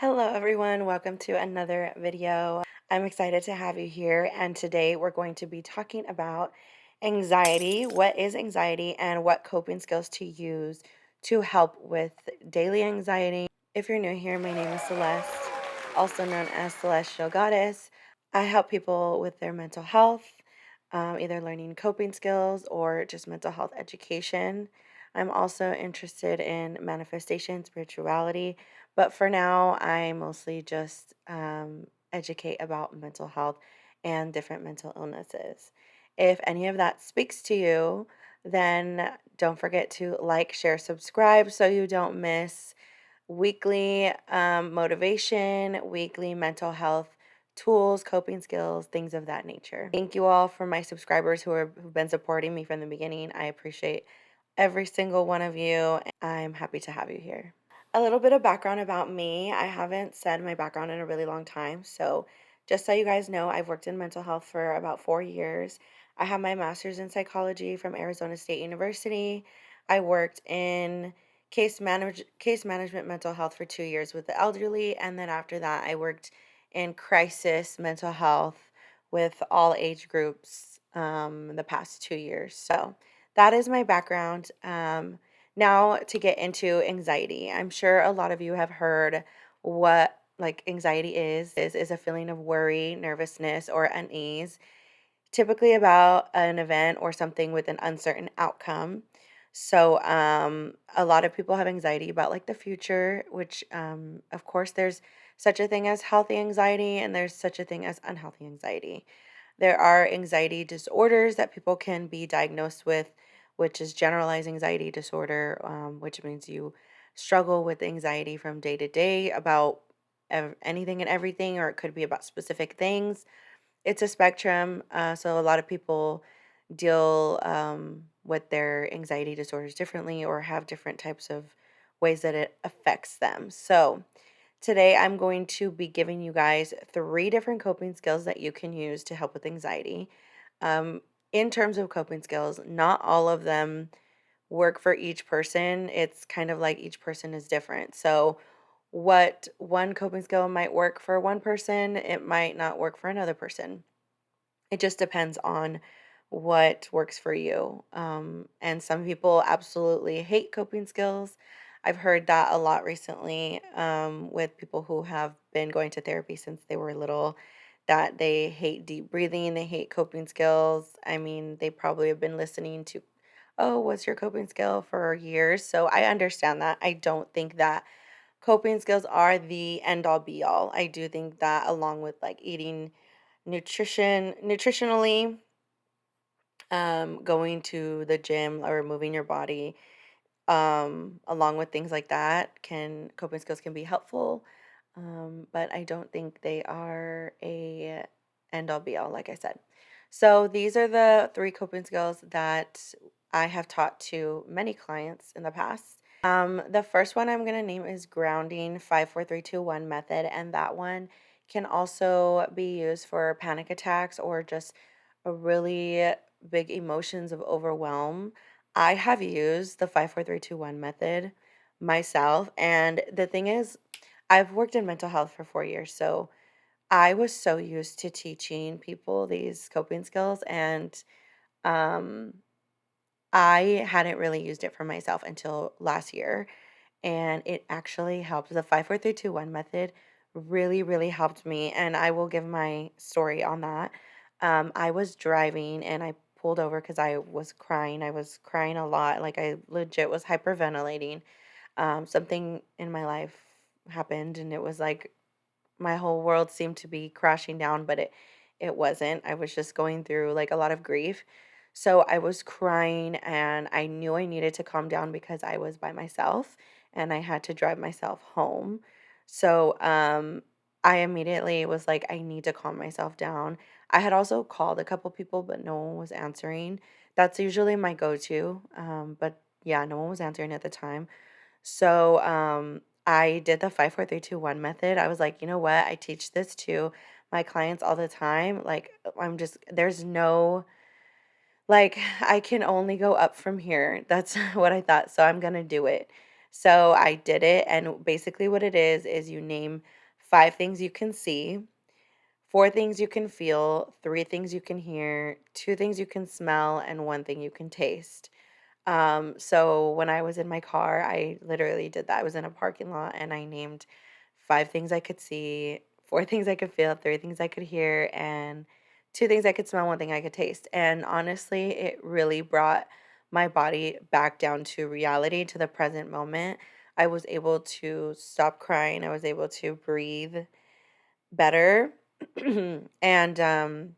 Hello everyone, welcome to another video. I'm excited to have you here, and today we're going to be talking about anxiety. What is anxiety and what coping skills to use to help with daily anxiety? If you're new here, my name is Celeste, also known as Celestial Goddess. I help people with their mental health, either learning coping skills or just mental health education. I'm also interested in manifestation, spirituality, but for now, I mostly just educate about mental health and different mental illnesses. If any of that speaks to you, then don't forget to like, share, subscribe so you don't miss weekly motivation, weekly mental health tools, coping skills, things of that nature. Thank you all for my subscribers who've been supporting me from the beginning. I appreciate every single one of you. I'm happy to have you here. A little bit of background about me. I haven't said my background in a really long time. So, just so you guys know, I've worked in mental health for about 4 years. I have my master's in psychology from Arizona State University. I worked in case management mental health for 2 years with the elderly. And then after that, I worked in crisis mental health with all age groups the past 2 years. So, that is my background. Now to get into anxiety. I'm sure a lot of you have heard what like anxiety is a feeling of worry, nervousness, or unease, typically about an event or something with an uncertain outcome. So, a lot of people have anxiety about like the future, which, of course, there's such a thing as healthy anxiety and there's such a thing as unhealthy anxiety. There are anxiety disorders that people can be diagnosed with, which is generalized anxiety disorder, which means you struggle with anxiety from day to day about anything and everything, or it could be about specific things. It's a spectrum, so a lot of people deal with their anxiety disorders differently or have different types of ways that it affects them. So, today I'm going to be giving you guys three different coping skills that you can use to help with anxiety. Um, in terms of coping skills, not all of them work for each person. It's kind of like each person is different. So, what one coping skill might work for one person, it might not work for another person. It just depends on what works for you. And some people absolutely hate coping skills. I've heard that a lot recently with people who have been going to therapy since they were little, that they hate deep breathing, they hate coping skills. I mean, they probably have been listening to, oh, what's your coping skill for years. So I understand that. I don't think that coping skills are the end all be all. I do think that along with like eating nutritionally, going to the gym or moving your body, along with things like that, can coping skills can be helpful. But I don't think they are a end all be all, like I said. So these are the three coping skills that I have taught to many clients in the past. The first one I'm gonna name is grounding 5 4 3 2 1 method, and that one can also be used for panic attacks or just a really big emotions of overwhelm. I have used the 5 4 3 2 1 method myself, and the thing is, I've worked in mental health for 4 years, so I was so used to teaching people these coping skills, and um, I hadn't really used it for myself until last year, and it actually helped. The 5 4 3 2 1 method really, really helped me, and I will give my story on that. I was driving and I pulled over because I was crying. I was crying a lot, like I legit was hyperventilating. Something in my life happened, and it was like my whole world seemed to be crashing down, but it wasn't. I was just going through like a lot of grief. So I was crying and I knew I needed to calm down because I was by myself and I had to drive myself home. So I immediately was like, I need to calm myself down. I had also called a couple people, but no one was answering. That's usually my go-to. But yeah, no one was answering at the time. So, I did the 5 4 3 2 1 method. I was like, you know what? I teach this to my clients all the time. Like, I'm just, there's no, like, I can only go up from here. That's what I thought. So I'm going to do it. So I did it, and basically what it is you name 5 things you can see, 4 things you can feel, 3 things you can hear, 2 things you can smell, and 1 thing you can taste. So when I was in my car, I literally did that. I was in a parking lot and I named 5 things I could see, 4 things I could feel, 3 things I could hear, and 2 things I could smell, 1 thing I could taste. And honestly, it really brought my body back down to reality, to the present moment. I was able to stop crying. I was able to breathe better. And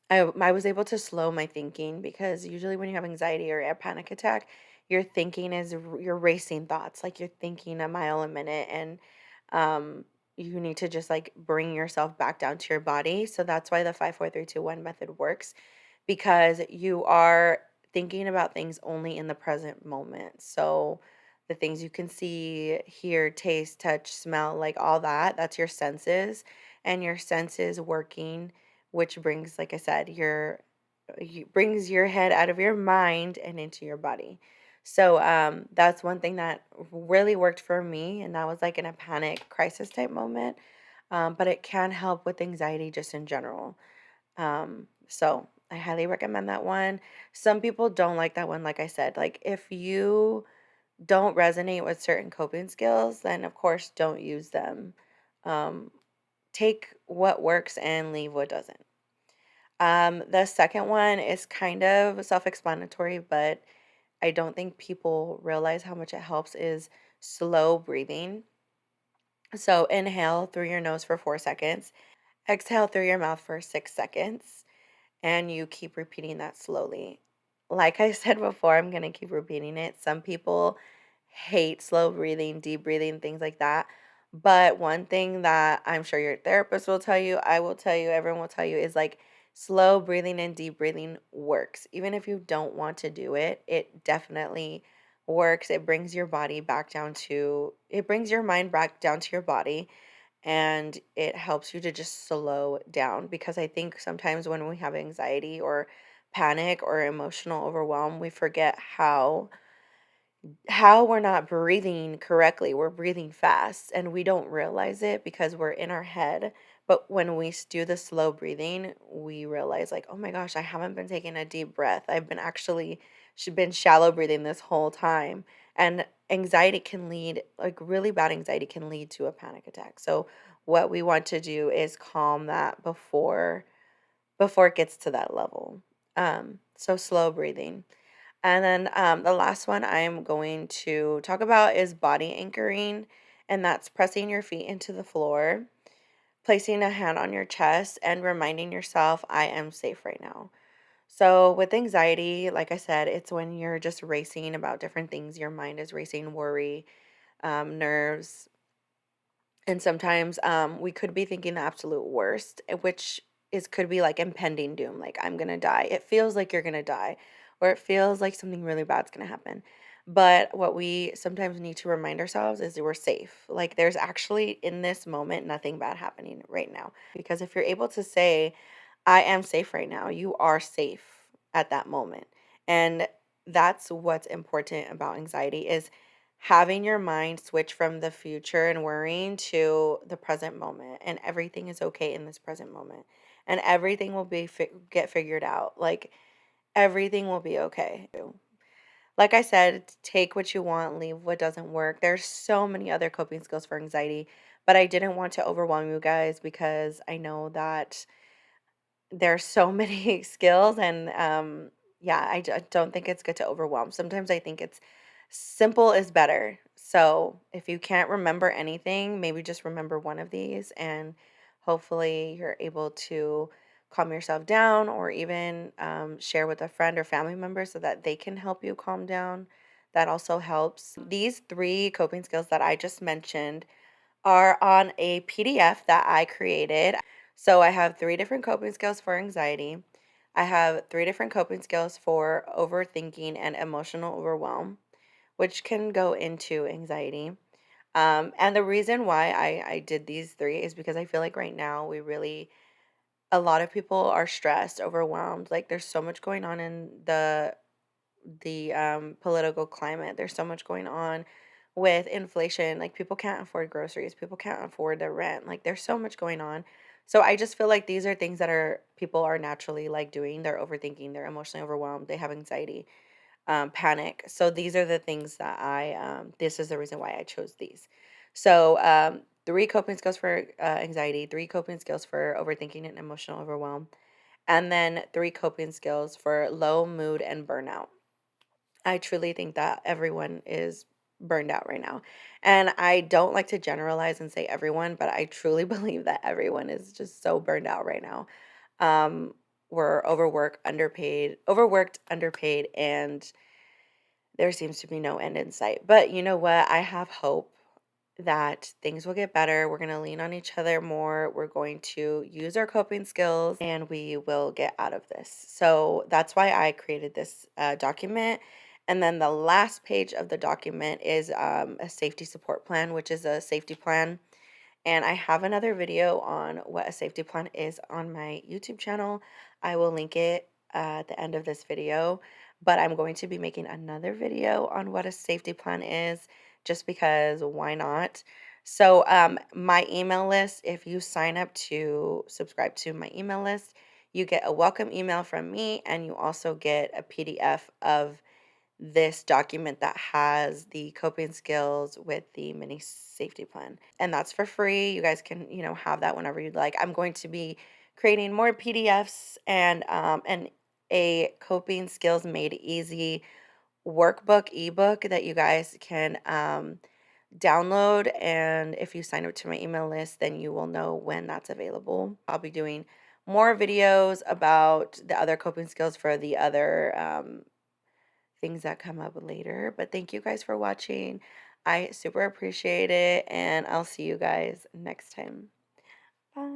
I was able to slow my thinking because usually when you have anxiety or a panic attack, your thinking is you're racing thoughts, like you're thinking a mile a minute, and um, you need to just like bring yourself back down to your body. So that's why the 5 4 3 2 1 method works, because you are thinking about things only in the present moment. So the things you can see, hear, taste, touch, smell, like all that, that's your senses, and your senses working, which brings, like I said, brings your head out of your mind and into your body. So that's one thing that really worked for me, and that was like in a panic crisis type moment. But it can help with anxiety just in general. So I highly recommend that one. Some people don't like that one, like I said. Like if you don't resonate with certain coping skills, then of course don't use them. Um, take what works and leave what doesn't. The second one is kind of self-explanatory, but I don't think people realize how much it helps is slow breathing. So inhale through your nose for 4 seconds, exhale through your mouth for 6 seconds, and you keep repeating that slowly. Like I said before, I'm going to keep repeating it. Some people hate slow breathing, deep breathing, things like that. But one thing that I'm sure your therapist will tell you, I will tell you, everyone will tell you is like slow breathing and deep breathing works. Even if you don't want to do it, it definitely works. It brings your body back down to, it brings your mind back down to your body, and it helps you to just slow down, because I think sometimes when we have anxiety or panic or emotional overwhelm, we forget how we're not breathing correctly. We're breathing fast and we don't realize it because we're in our head. But when we do the slow breathing, we realize like, oh my gosh, I haven't been taking a deep breath. I've been actually should been shallow breathing this whole time. And anxiety can lead, like really bad anxiety can lead to a panic attack. So what we want to do is calm that before it gets to that level. So slow breathing. And then the last one I'm going to talk about is body anchoring, and that's pressing your feet into the floor, placing a hand on your chest, and reminding yourself, I am safe right now. So, with anxiety, like I said, it's when you're just racing about different things. Your mind is racing, worry, nerves, and sometimes we could be thinking the absolute worst, which is could be like impending doom, like I'm gonna die. It feels like you're gonna die, or it feels like something really bad's gonna happen. But what we sometimes need to remind ourselves is that we're safe. Like there's actually in this moment nothing bad happening right now. Because if you're able to say, I am safe right now. You are safe at that moment. And that's what's important about anxiety is having your mind switch from the future and worrying to the present moment, and everything is okay in this present moment. And everything will get figured out. Like everything will be okay. Like I said, take what you want, leave what doesn't work. There's so many other coping skills for anxiety, but I didn't want to overwhelm you guys because I know that there's so many skills, and yeah, I don't think it's good to overwhelm. Sometimes I think it's simple is better. So if you can't remember anything, maybe just remember one of these, and hopefully you're able to calm yourself down, or even share with a friend or family member so that they can help you calm down. That also helps. These 3 coping skills that I just mentioned are on a PDF that I created. So I have 3 different coping skills for anxiety. I have 3 different coping skills for overthinking and emotional overwhelm, which can go into anxiety. And the reason why I did these 3 is because I feel like right now a lot of people are stressed, overwhelmed. Like there's so much going on in the political climate. There's so much going on with inflation, like people can't afford groceries, people can't afford their rent. Like there's so much going on. So I just feel like these are things that are people are naturally like doing. They're overthinking, they're emotionally overwhelmed, they have anxiety, panic. So these are the things that this is the reason why I chose these. So, three coping skills for anxiety, three coping skills for overthinking and emotional overwhelm, and then three coping skills for low mood and burnout. I truly think that everyone is burned out right now. And I don't like to generalize and say everyone, but I truly believe that everyone is just so burned out right now. Um, we're overworked, underpaid, and there seems to be no end in sight. But you know what? I have hope that things will get better. We're going to lean on each other more. We're going to use our coping skills and we will get out of this. So that's why I created this document. And then the last page of the document is a safety support plan, which is a safety plan, and I have another video on what a safety plan is on my YouTube channel. I will link it at the end of this video, but I'm going to be making another video on what a safety plan is just because why not? So, my email list, if you sign up to subscribe to my email list, you get a welcome email from me and you also get a PDF of this document that has the coping skills with the mini safety plan. And that's for free. You guys can, have that whenever you'd like. I'm going to be creating more PDFs and a coping skills made easy workbook ebook that you guys can download. And if you sign up to my email list, then you will know when that's available. I'll be doing more videos about the other coping skills for the other things that come up later. But thank you guys for watching. I super appreciate it, and I'll see you guys next time. Bye.